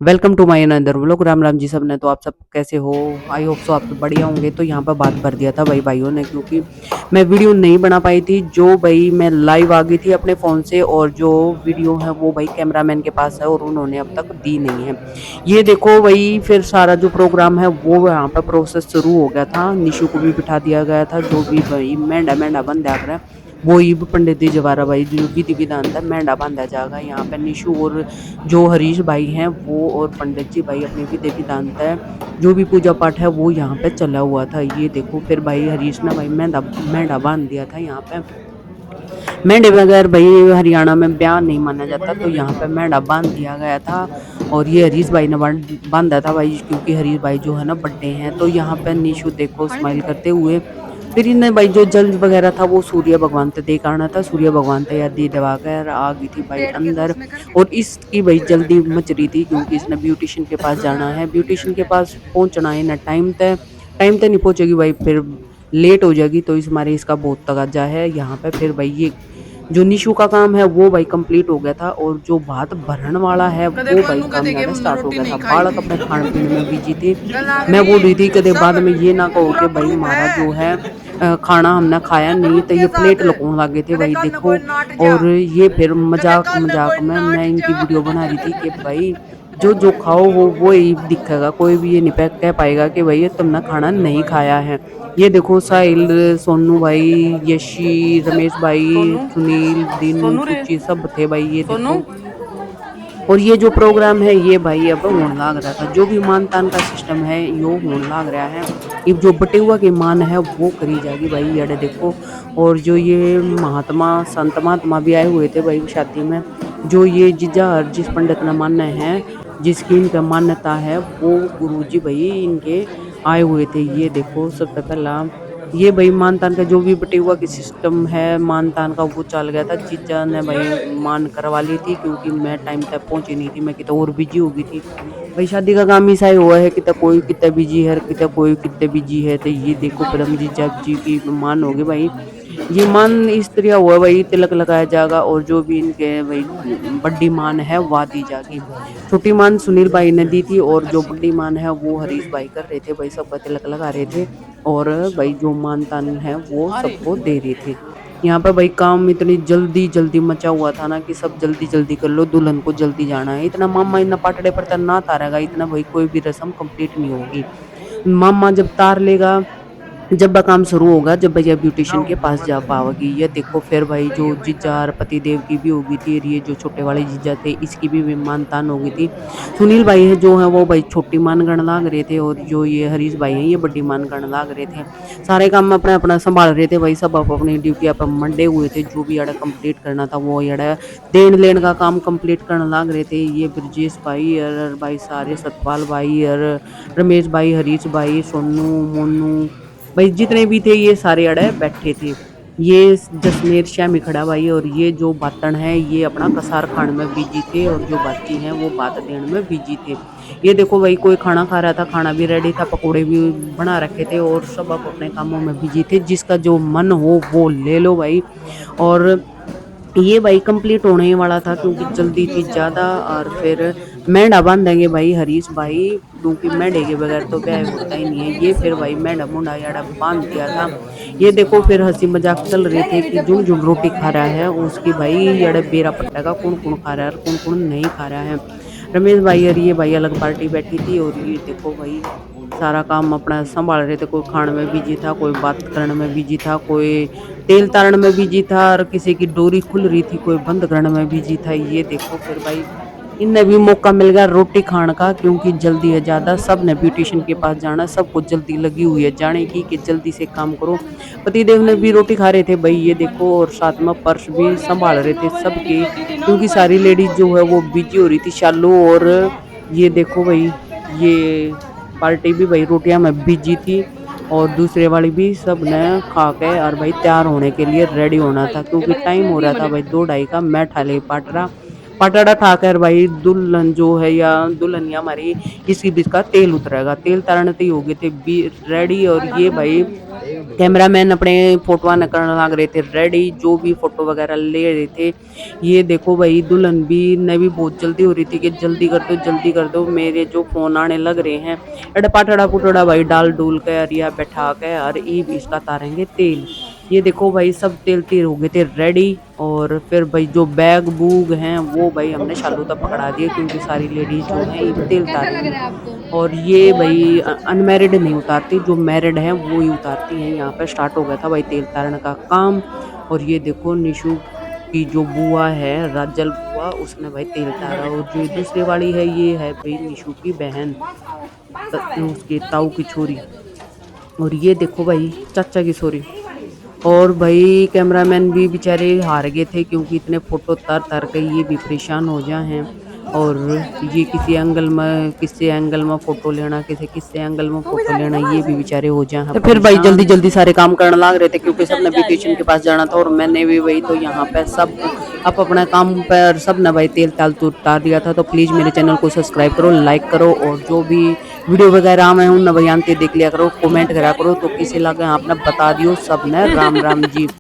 Welcome to my another vlog. Ram Ram ji सबने। तो आप सब कैसे हो? आई होप सो आप सब बढ़िया होंगे। तो यहाँ पर बात भर दिया था भाइयों ने, क्योंकि मैं वीडियो नहीं बना पाई थी। जो भाई मैं लाइव आ गई थी अपने फ़ोन से, और जो वीडियो है वो भाई कैमरामैन के पास है और उन्होंने अब तक दी नहीं है। ये देखो भाई, फिर सारा जो प्रोग्राम है वो यहाँ पर प्रोसेस शुरू हो गया था। निशु को भी बिठा दिया गया था, जो भी भाई मेंढा मेंढा बन दिया कर वो ही पंडित जी जवारा भाई जो विधि विधान था मेंढा बांधा जाएगा। यहाँ पे निशु और जो हरीश भाई हैं वो और पंडित जी भाई अपने विधि विधान तय जो भी पूजा पाठ है वो यहाँ पे चला हुआ था। ये देखो फिर भाई हरीश ने भाई मेंढा मेंढा बांध दिया था। यहाँ पे मेंढे बगैर भाई हरियाणा में ब्याह नहीं माना जाता, तो यहाँ पे मेंढा बांध दिया गया था। और ये हरीश भाई ने बांधा था भाई, क्योंकि हरीश भाई जो है ना बड्डे हैं। तो यहाँ पे निशु देखो स्माइल करते हुए, फिर इन्हें भाई जो जल वगैरह था वो सूर्य भगवान से दे करना था। सूर्य भगवान तैयारी दिवाकर आ गई थी भाई अंदर, और इसकी भाई जल्दी मच रही थी क्योंकि इसने ब्यूटिशियन के पास जाना है। ब्यूटिशियन के पास पहुंचना है ना, टाइम तक नहीं पहुंचेगी भाई, फिर लेट हो जाएगी। तो इस मारे इसका बहुत तगाजा है यहाँ पे। फिर भाई ये जो निशु का काम है वो भाई कंप्लीट हो गया था, और जो भात भरण वाला है वो भाई काम ज़्यादा स्टार्ट हो गया था। बालक अपने खान पीने में बिजी थे। मैं बोल रही थी कदे बाद में ये ना कहो कि भाई हमारा जो है खाना हमने खाया नहीं, तो ये प्लेट लकौन लागे थे भाई देखो। और ये फिर मजाक मजाक में मैं इनकी वीडियो बना रही थी कि भाई जो जो खाओ वो ही दिखेगा, कोई भी ये नहीं कह पाएगा कि भाई ये तुमने खाना नहीं खाया है। ये देखो साहिल, सोनू भाई, यशी, रमेश भाई, सुनील, दीनू, सुची सब थे भाई। ये देखो, और ये जो प्रोग्राम है ये भाई अब होने लाग रहा था। जो भी मान तान का सिस्टम है यो होने लाग रहा है। ये जो बटे हुआ की मान है वो करी जाएगी भाई। ये देखो, और जो ये महात्मा संत महात्मा भी आए हुए थे भाई शादी में। जो ये जीजा जिस पंडित ने मानना है, जिसकी इनका मान्यता है, वो गुरुजी भाई इनके आए हुए थे। ये देखो सबसे पहला ये भाई मानतान का जो भी बटे हुआ की सिस्टम है मानतान का वो चल गया था। जीजा ने भाई मान करवा ली थी, क्योंकि मैं टाइम तक पहुंची नहीं थी, मैं कितना और बिजी हो गई थी भाई। शादी का काम ऐसा ही हुआ है, कितना कोई कितना बिजी है, कितना कोई कितने बिजी है। तो ये देखो परम जीजा जी की मान होगी भाई। ये मान इस तरह हुआ भाई, तिलक लगाया जाएगा, और जो भी इनके भाई बड़ी मान है वह दी जाएगी। छोटी मान सुनील भाई ने दी थी, और जो बड़ी मान है वो हरीश भाई कर रहे थे भाई, सबका तिलक लगा रहे थे। और भाई जो मान तान है वो सबको दे रहे थे। यहाँ पर भाई काम इतनी जल्दी जल्दी मचा हुआ था ना, कि सब जल्दी जल्दी कर लो, दुल्हन को जल्दी जाना है। इतना मामा इतना पाटड़े पर ना तारेगा, इतना भाई कोई भी रस्म कंप्लीट नहीं होगी। मामा जब तार लेगा, जब काम शुरू होगा, जब भैया ब्यूटिशियन के पास जा पाओगी। ये देखो फिर भाई जो जीजा और पति देव की भी होगी थी, और ये जो छोटे वाले जीजा थे इसकी भी मान तान हो गई थी। सुनील भाई है जो है वो भाई छोटी मान गण लाग रहे थे, और जो ये हरीश भाई हैं ये बड़ी मान गण लाग रहे थे। सारे काम अपना अपना संभाल रहे थे भाई, सब अपनी ड्यूटी पर मंडे हुए थे। जो भी अड़ा कंप्लीट करना था वो अड़ा देन लेन का काम कंप्लीट करने लाग रहे थे। ये ब्रजेश भाई और भाई सारे सतपाल भाई और रमेश भाई, हरीश भाई, सोनू, मोनू भाई जितने भी थे ये सारे अड़े बैठे थे। ये जसमेर श्यामी खड़ा भाई और ये जो बातन है ये अपना कसार खान में बिजी थे, और जो बाची हैं वो बात देने में बिजी थे। ये देखो भाई कोई खाना खा रहा था, खाना भी रेडी था, पकोड़े भी बना रखे थे, और सब अपने कामों में बिजी थे। जिसका जो मन हो वो ले लो भाई। और ये भाई कंप्लीट होने ही वाला था, क्योंकि जल्दी थी ज़्यादा। और फिर मेंढा बांध देंगे भाई हरीश भाई, क्योंकि मेंढे के बगैर तो ब्याह होता ही नहीं है। ये फिर भाई मेंढा मुंडा याड़ा बांध दिया था। ये देखो फिर हंसी मजाक चल रहे थे कि जुन जुन रोटी खा रहा है उसकी भाई याड़ा बेरा पट्टा का कौन कौन खा रहा है और कौन कौन नहीं खा रहा है। रमेश भाई और ये भाई अलग पार्टी बैठी थी, और ये देखो भाई सारा काम अपना संभाल रहे थे। कोई खाने में बिजी था, कोई बात करने में बिजी था, कोई तेल तारण में बिजी था, और किसी की डोरी खुल रही थी, कोई बंद करने में बिजी था। ये देखो फिर भाई इन्हें भी मौका मिल गया रोटी खाने का, क्योंकि जल्दी है ज़्यादा। सब ने ब्यूटिशियन के पास जाना, सबको जल्दी लगी हुई है जाने की कि जल्दी से काम करो। पतिदेव ने भी रोटी खा रहे थे भाई, ये देखो, और साथ में पर्स भी संभाल रहे थे सबके, क्योंकि सारी लेडीज जो है वो बिजी हो रही थी शालू। और ये देखो भाई ये पार्टी भी भाई रोटियां में बिजी थी, और दूसरे वाली भी सब ने खा के और भाई तैयार होने के लिए रेडी होना था, क्योंकि टाइम हो रहा था भाई 2 ढाई का। मैं ठाले पाटरा पटाड़ा ठाकर भाई दुल्हन जो है या दुल्हनिया हमारी इसकी बीच का तेल उतरेगा, तेल तरनते ही हो गए थे रेडी। और ये भाई कैमरामैन अपने फोटोआ न करने लग रहे थे रेडी, जो भी फोटो वगैरह ले रहे थे। ये देखो भाई दुल्हन भी ने भी बहुत जल्दी हो रही थी कि जल्दी कर दो जल्दी कर दो, मेरे जो फोन आने लग रहे हैं। अरे पाटड़ा पुटड़ा भाई डाल डूल के अरिया बैठा के और ईब इसका तारेंगे तेल। ये देखो भाई सब तेल तीर हो गए थे रेडी। और फिर भाई जो बैग बूग हैं वो भाई हमने शालू तक पकड़ा दिए, क्योंकि सारी लेडीज जो हैं ये तेल उतारेंगी। और ये भाई अनमैरिड नहीं उतारती, जो मैरिड हैं वो ही उतारती हैं। यहाँ पे स्टार्ट हो गया था भाई तेल उतारने का काम। और ये देखो निशु की जो बुआ है राजल बुआ, उसने भाई तेल उतारा। और जो दूसरी वाली है ये है भाई निशु की बहन, उसकी ताऊ की छोरी। और ये देखो भाई चाचा की छोरी। और भाई कैमरामैन भी बेचारे हार गए थे, क्योंकि इतने फोटो तर तर के ये भी परेशान हो जाए हैं। और ये किसी एंगल में फोटो लेना, किसी एंगल में फोटो लेना, ये भी बेचारे हो जाए। तो फिर भाई जल्दी जल्दी सारे काम करने लग रहे थे, क्योंकि सबने वेकेशन के पास जाना था और मैंने भी वही। तो यहाँ पे सब अब अपना काम पर सब ने भाई तेल ताल तो उतार दिया था। तो प्लीज़ मेरे चैनल को सब्सक्राइब करो, लाइक करो, और जो भी वीडियो वगैरह में उन बयानते देख लिया करो, कमेंट करा करो। तो किसी लगे आपने बता दियो सब ने राम राम जी।